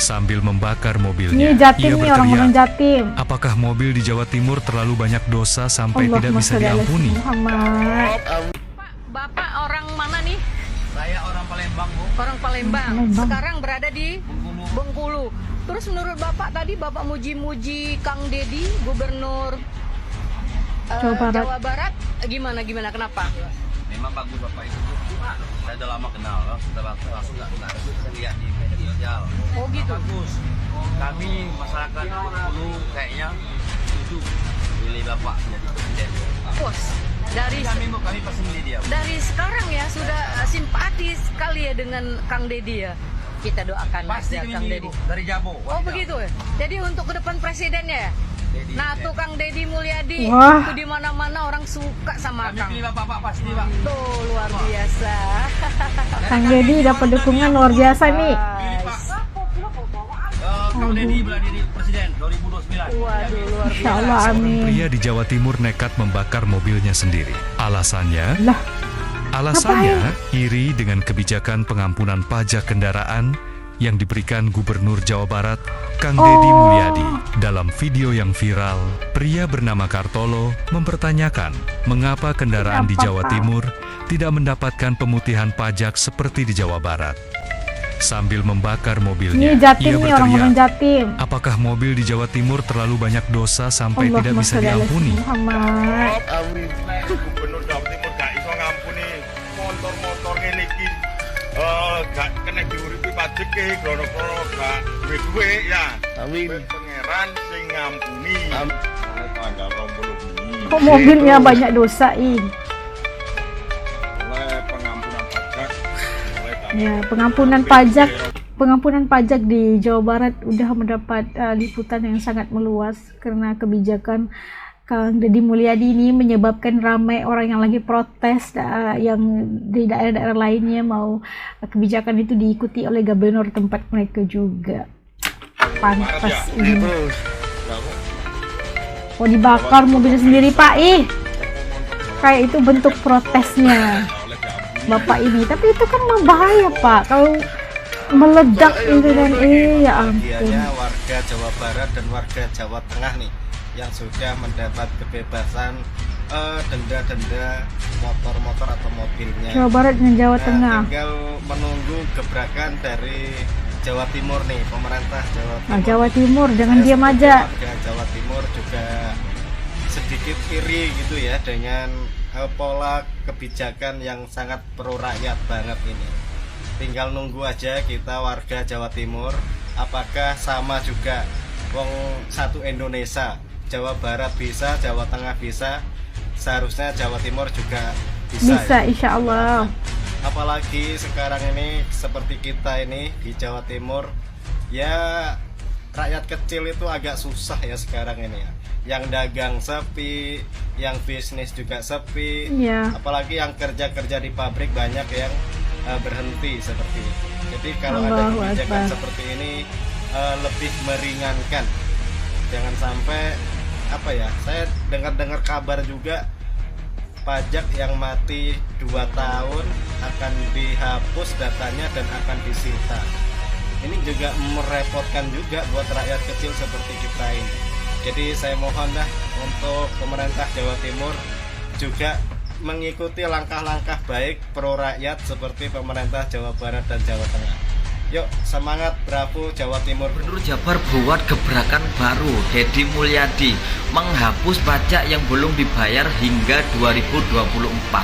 Sambil membakar mobilnya, Ini Jatim ia nih, orang-orang berteriak, Jatim. apakah mobil di Jawa Timur terlalu banyak dosa sampai tidak Allahumma bisa sholli ala diampuni? Muhammad. Bapak orang mana nih? Saya orang Palembang, Bu. Orang Palembang. Palembang. Sekarang berada di Bengkulu. Terus menurut Bapak tadi Bapak muji-muji Kang Deddy, Gubernur Jawa Barat. Gimana kenapa? Memang bagus Bapak itu, Bu. Saya udah lama kenal, sudah langsung nggak kenal. Saya lihat di media sosial. Oh gitu. Bagus. Kami masyarakat dulu kayaknya setuju pilih Bapak jadi presiden. Bos, dari Kami pasti milih dia, Bu. dari sekarang ya sudah simpatis sekali ya dengan Kang Deddy ya. Kita doakan Pasti aja kami Kang milih, Deddy. Bu. Dari Jabo. Oh begitu ya. Jadi untuk ke depan presidennya ya. Deddy, Nah, tuh Kang Deddy Mulyadi, Wah. itu di mana-mana orang suka sama Kami Kang. pilih Bapak pasti, Pak. Tuh luar biasa. Kang Deddy dapat dukungan luar biasa nih. Pilih, Pak. Kang Deddy bilang jadi presiden 2029. Waduh, luar biasa. Insya Allah, Seorang amin. pria di Jawa Timur nekat membakar mobilnya sendiri. Alasannya iri dengan kebijakan pengampunan pajak kendaraan yang diberikan Gubernur Jawa Barat, Kang Deddy Mulyadi. Dalam video yang viral, pria bernama Kartolo mempertanyakan mengapa kendaraan di Jawa Timur tidak mendapatkan pemutihan pajak seperti di Jawa Barat. Sambil membakar mobilnya, Ini Jatim ia nih, orang-orang berteriak, Jatim. apakah mobil di Jawa Timur terlalu banyak dosa sampai tidak Allahumma bisa sholli ala diampuni? Muhammad. Gubernur Jawa Timur gak iso ngampuni motor-motor ngene iki. Gak kena diuripi pajak e, krono-krono gak duwe-duwe ya. Amin. Pangeran sing ngampuni. Tanggal 20 bengi. Kok mobilnya banyak dosa ih? Oleh pengampunan pajak. Ya, pengampunan pajak di Jawa Barat udah mendapat liputan yang sangat meluas karena kebijakan Kang Deddy Mulyadi ini menyebabkan ramai orang yang lagi protes yang di daerah-daerah lainnya mau kebijakan itu diikuti oleh gubernur tempat mereka juga. Pantas ini. Oh, dibakar mobilnya sendiri, Pak. Ih, kayak itu bentuk protesnya Bapak ini. Tapi itu kan berbahaya, Pak. Kalau meledak itu dan ya ampun. Bahagianya warga Jawa Barat dan warga Jawa Tengah nih yang sudah mendapat kebebasan denda-denda motor-motor atau mobilnya. Jawa Barat dan Jawa Tengah. Tinggal menunggu gebrakan dari Jawa Timur nih, pemerintah Jawa Timur. Nah, Jawa Timur jangan Saya diam sebagai aja. warga Jawa Timur juga sedikit iri gitu ya dengan pola kebijakan yang sangat pro rakyat banget ini. Tinggal nunggu aja kita warga Jawa Timur apakah sama juga wong satu Indonesia. Jawa Barat bisa, Jawa Tengah bisa, seharusnya Jawa Timur juga bisa Bisa, ya. insya Allah. Apalagi sekarang ini seperti kita ini di Jawa Timur ya, rakyat kecil itu agak susah ya sekarang ini ya. Yang dagang sepi, yang bisnis juga sepi, Iya. apalagi yang kerja-kerja di pabrik banyak yang berhenti seperti itu. Jadi kalau ada Allahu kebijakan Akbar. seperti ini lebih meringankan. Jangan sampai apa ya, saya dengar-dengar kabar juga pajak yang mati 2 tahun akan dihapus datanya dan akan disita. Ini juga merepotkan juga buat rakyat kecil seperti kita ini. Jadi saya mohon dah untuk pemerintah Jawa Timur juga mengikuti langkah-langkah baik pro rakyat seperti pemerintah Jawa Barat dan Jawa Tengah. Yuk semangat, bravo Jawa Timur. Gubernur Jabar buat gebrakan baru. Deddy Mulyadi menghapus pajak yang belum dibayar hingga 2024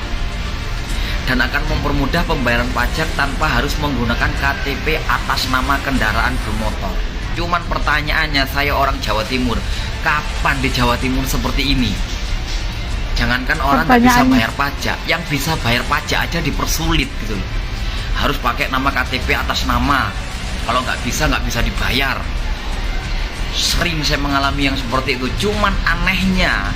dan akan mempermudah pembayaran pajak tanpa harus menggunakan KTP atas nama kendaraan bermotor. Cuman pertanyaannya, saya orang Jawa Timur, kapan di Jawa Timur seperti ini? Jangankan orang nggak bisa bayar pajak, yang bisa bayar pajak aja dipersulit gitu loh. Harus pakai nama KTP atas nama, kalau nggak bisa dibayar. Sering saya mengalami yang seperti itu. Cuman anehnya,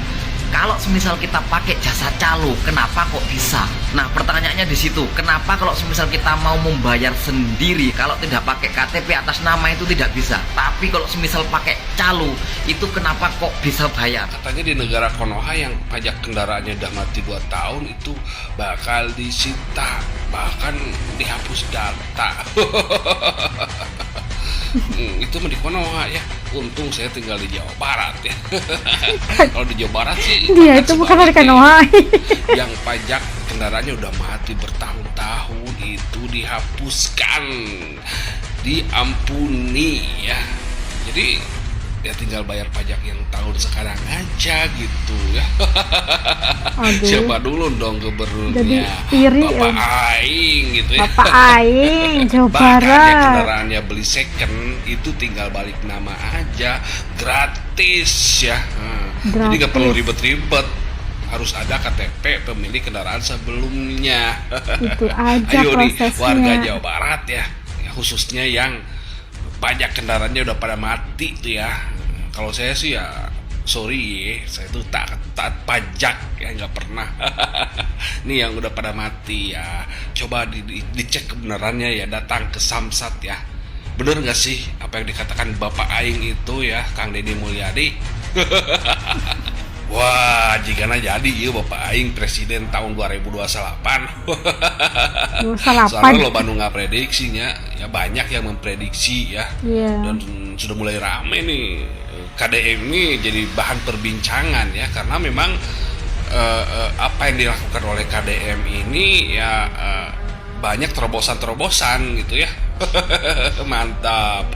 kalau semisal kita pakai jasa calo, kenapa kok bisa? Nah pertanyaannya di situ, kenapa kalau semisal kita mau membayar sendiri, kalau tidak pakai KTP atas nama itu tidak bisa, tapi kalau semisal pakai calo itu kenapa kok bisa bayar? Katanya di negara Konoha yang pajak kendaraannya udah mati 2 tahun itu bakal disita, bahkan dihapus data. Itu mah di Konoha ya. Untung saya tinggal di Jawa Barat ya. Kalau di Jawa Barat sih Dia itu bukan dari Konoha. yang pajak kendaraannya udah mati bertahun-tahun itu dihapuskan, diampuni ya. Jadi ya tinggal bayar pajak yang tahun sekarang aja gitu ya. Aduh. Siapa dulu dong gubernurnya? Jadi iri, Bapak Aing gitu ya. Bapak Aing, Jawa Bahkan ya Barat. kendaraannya beli second itu tinggal balik nama aja, gratis ya. Jadi nggak perlu ribet-ribet, harus ada KTP pemilik kendaraan sebelumnya. Itu aja Ayo nih prosesnya. warga Jawa Barat ya, khususnya yang pajak kendaraannya udah pada mati tuh ya. Kalau saya sih ya sorry ya, saya tuh taat pajak ya, nggak pernah. Nih yang udah pada mati ya, coba dicek kebenarannya ya, datang ke Samsat ya. Bener nggak sih apa yang dikatakan Bapak Aing itu ya, Kang Deddy Mulyadi? Wah, jikana jadi ya Bapak Aing presiden tahun 2028. Soalnya lo Bandung nggak prediksinya, ya banyak yang memprediksi ya. Dan sudah mulai rame nih KDM ini jadi bahan perbincangan ya, karena memang apa yang dilakukan oleh KDM ini ya banyak terobosan-terobosan gitu ya. Mantap.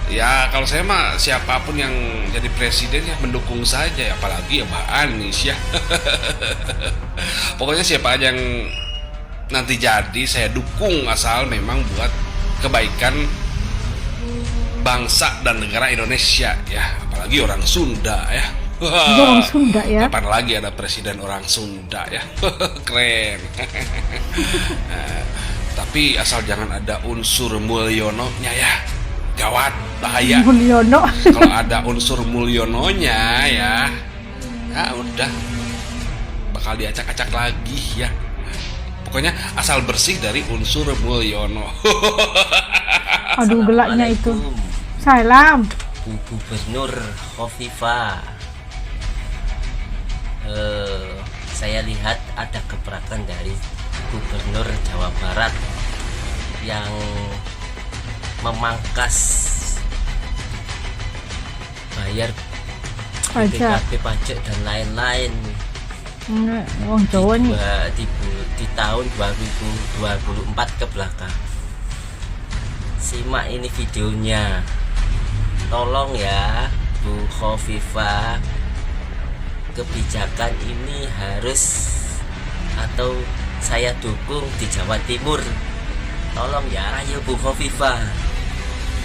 Ya kalau saya mah siapapun yang jadi presiden ya mendukung saja, apalagi ya Mbak Anies ya. Pokoknya siapa aja yang nanti jadi saya dukung, asal memang buat kebaikan bangsa dan negara Indonesia ya, apalagi orang Sunda ya. Orang Sunda ya. Kapan lagi ada presiden orang Sunda ya. Keren. Tapi asal jangan ada unsur Mulyono-nya ya. Gawat, bahaya. Mulyono. Kalau ada unsur Mulyononya ya, ya udah bakal diacak-acak lagi ya. Pokoknya asal bersih dari unsur Mulyono. Aduh gelaknya itu. Salam. Bu Gubernur Khofifah. Saya lihat ada gebrakan dari Gubernur Jawa Barat yang memangkas bayar pajak dan lain-lain. Wong Jawa nih. Di tahun 2024 ke belakang. Simak ini videonya. Tolong ya Bu Khofifah, kebijakan ini harus atau saya dukung di Jawa Timur. Tolong ya, ayo Bu Khofifah,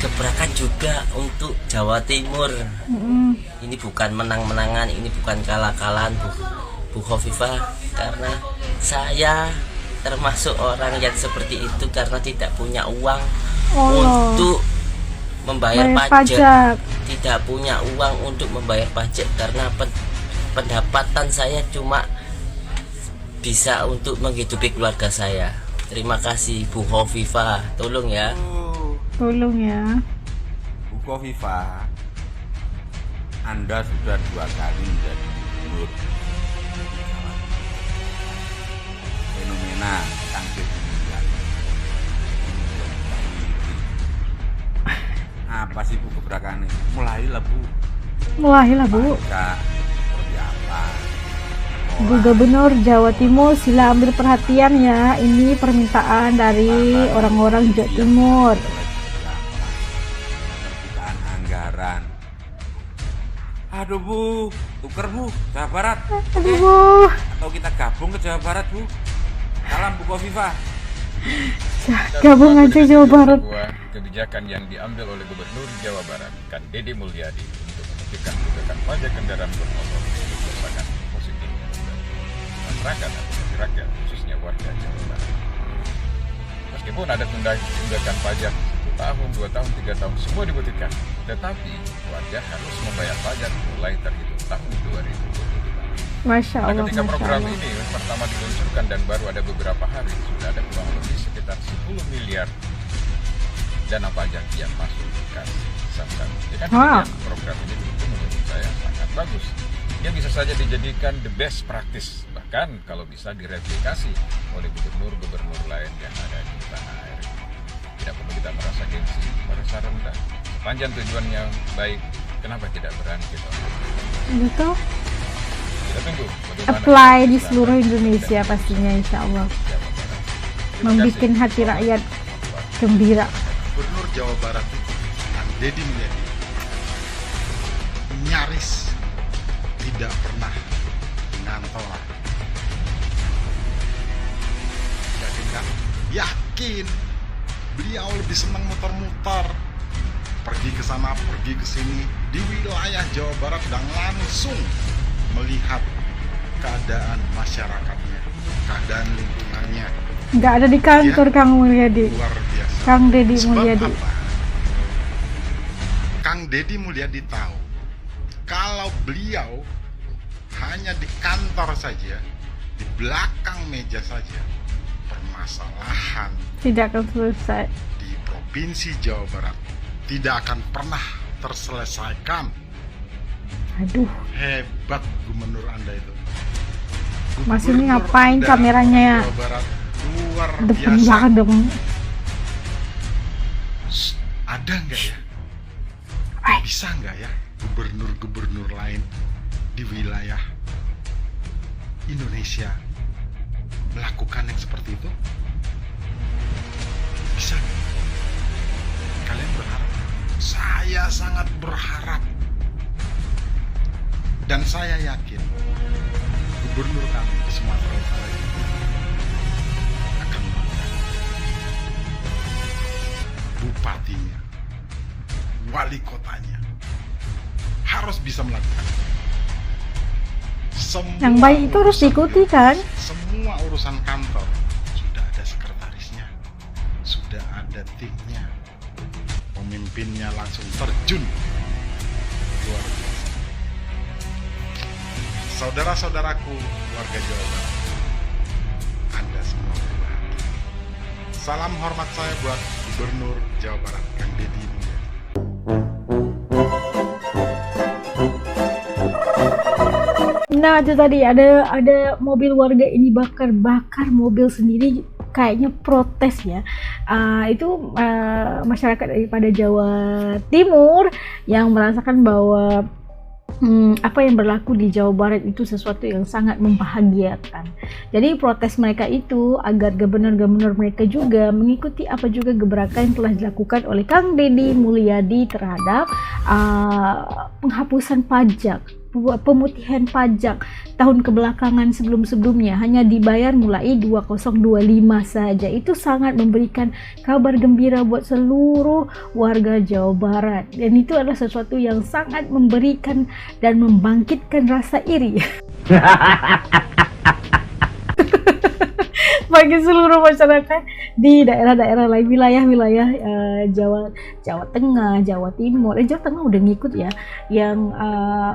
gebrakan juga untuk Jawa Timur. Ini bukan menang-menangan, ini bukan kalah-kalahan Bu Khofifah, karena saya termasuk orang yang seperti itu karena tidak punya uang untuk membayar pajak, tidak punya uang untuk membayar pajak karena pendapatan saya cuma bisa untuk menghidupi keluarga saya. Terima kasih Bu Khofifah, tolong ya. Tolong ya. Bu Khofifah, Anda sudah 2 kali menjadi gubernur. Fenomena Kang Deddy Mulyadi. Apa sih Bu gebrakannya? Mulailah Bu. Seperti apa? Bu Gubernur Jawa Timur, sila ambil perhatian ya. Ini permintaan dari orang-orang Jawa Timur. Perpintaan anggaran. Aduh Bu, tuker Bu, Jawa Barat. Aduh Bu. Atau kita gabung ke Jawa Barat Bu. Salam Bu Khofifah. Gabung aja Jawa Barat. Kebijakan yang diambil oleh Gubernur Jawa Barat, Kang Deddy Mulyadi, untuk menghentikan tunggakan pajak kendaraan bermotor itu sangat positif masyarakat atau rakyat, khususnya warga Jawa Barat. Meskipun ada tunggakan pajak 1 tahun, 2 tahun, 3 tahun, semua dibutuhkan, tetapi warga harus membayar pajak mulai terhitung tahun 2025. Masya Allah. Nah, ketika program ini pertama diluncurkan dan baru ada beberapa hari, sudah ada kurang lebih sekitar 10 miliar dana pajak yang masuk ke Samsat. Ya kan, program ini tentu menurut saya sangat bagus. Dia bisa saja dijadikan the best practice, bahkan kalau bisa direplikasi oleh gubernur-gubernur lain yang ada di tanah air. Tidak perlu kita merasa gengsi, merasa sepanjang tujuannya baik, kenapa tidak berani kita? Gitu. Kita tunggu bagaimana Apply di seluruh Indonesia pastinya, insya Allah. Membikin hati rakyat gembira. Gubernur Jawa Barat Kang Deddy Mulyadi nyaris tidak pernah ngantor. Yakin kan? Yakin. Beliau lebih senang muter-muter, pergi ke sana, pergi ke sini di wilayah Jawa Barat dan langsung melihat keadaan masyarakatnya, keadaan lingkungannya. Nggak ada di kantor ya, Kang Mulyadi. Luar biasa. Kang Deddy Sebab Mulyadi. apa? Kang Deddy Mulyadi tahu kalau beliau hanya di kantor saja, di belakang meja saja, permasalahan Tidak akan selesai. di Provinsi Jawa Barat tidak akan pernah terselesaikan. Aduh, Hebat gubernur Anda itu. Mas ini Gubernur ngapain Anda, kameranya? Jawa Barat luar Depan biasa. jangan dong. Ada nggak ya? Bisa nggak ya gubernur-gubernur lain di wilayah Indonesia melakukan yang seperti itu? Bisa nggak? Kalian berharap? Saya sangat berharap. Dan saya yakin gubernur kami di Sumatera Utara ini akan melakukan. Bupatinya, wali kotanya harus bisa melakukan. Yang baik itu harus diikuti kan? Semua urusan kantor sudah ada sekretarisnya, sudah ada timnya, pemimpinnya langsung terjun. Luar biasa. Saudara-saudaraku warga Jawa Barat, Anda semua berbahagia. Salam hormat saya buat Gubernur Jawa Barat Kang Deddy Mulyadi. Nah itu tadi ada mobil warga ini bakar mobil sendiri, kayaknya protes ya. Itu masyarakat daripada Jawa Timur yang merasakan bahwa apa yang berlaku di Jawa Barat itu sesuatu yang sangat membahagiakan. Jadi protes mereka itu agar gubernur-gubernur mereka juga mengikuti apa juga gebrakan yang telah dilakukan oleh Kang Deddy Mulyadi terhadap penghapusan pajak, pemutihan pajak tahun kebelakangan sebelum-sebelumnya hanya dibayar mulai 2025 saja. Itu sangat memberikan kabar gembira buat seluruh warga Jawa Barat, dan itu adalah sesuatu yang sangat memberikan dan membangkitkan rasa iri bagi seluruh masyarakat di daerah-daerah lain, wilayah-wilayah Jawa Tengah, Jawa Timur. Jawa Tengah udah ngikut ya, yang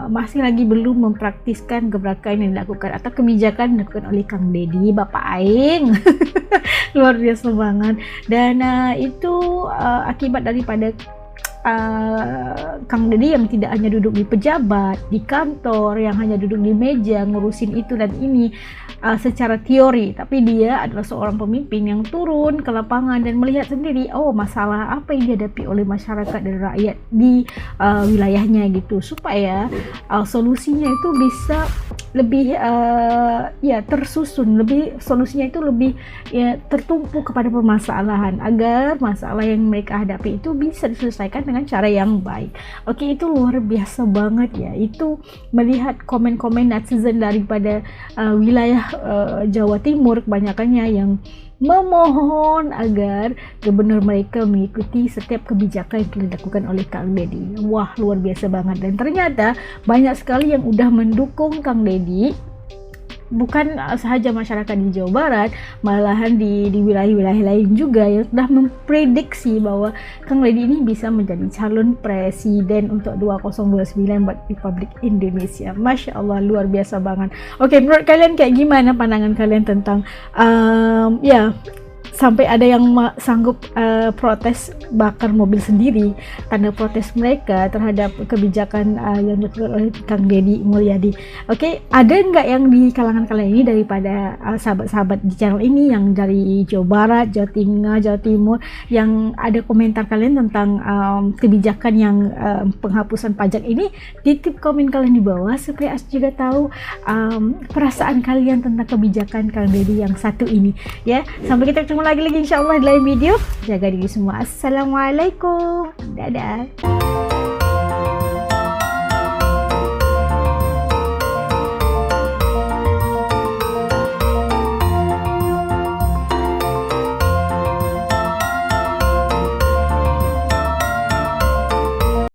masih lagi belum mempraktiskan gebrakan yang dilakukan atau kebijakan dilakukan oleh Kang Deddy, Bapak Aing. Luar biasa banget. Dan itu akibat daripada Kang Deddy yang tidak hanya duduk di pejabat, di kantor, yang hanya duduk di meja ngurusin itu dan ini secara teori, tapi dia adalah seorang pemimpin yang turun ke lapangan dan melihat sendiri, oh masalah apa yang dihadapi oleh masyarakat dan rakyat di wilayahnya gitu, supaya solusinya itu bisa lebih ya tersusun, lebih solusinya itu lebih ya tertumpu kepada permasalahan agar masalah yang mereka hadapi itu bisa diselesaikan dengan cara yang baik. Oke, itu luar biasa banget ya. Itu melihat komen-komen netizen daripada wilayah Jawa Timur kebanyakannya yang memohon agar gubernur mereka mengikuti setiap kebijakan yang dilakukan oleh Kang Deddy. Wah, luar biasa banget. Dan ternyata banyak sekali yang udah mendukung Kang Deddy. Bukan sahaja masyarakat di Jawa Barat, malahan di wilayah-wilayah lain juga yang sudah memprediksi bahwa Kang Deddy ini bisa menjadi calon presiden untuk 2029 buat Republik Indonesia. Masya Allah, luar biasa banget. Oke, menurut kalian kayak gimana pandangan kalian tentang ya sampai ada yang sanggup protes bakar mobil sendiri, tanda protes mereka terhadap kebijakan yang dilakukan oleh Kang Deddy Mulyadi. Oke, ada nggak yang di kalangan kalian ini daripada sahabat-sahabat di channel ini yang dari Jawa Barat, Jawa Tengah, Jawa Timur yang ada komentar kalian tentang kebijakan yang penghapusan pajak ini? Titip komen kalian di bawah supaya As juga tahu perasaan kalian tentang kebijakan Kang Deddy yang satu ini ya. Sampai kita ketemu lagi insyaallah di lain video. Jaga diri semua. Assalamualaikum. Dadah.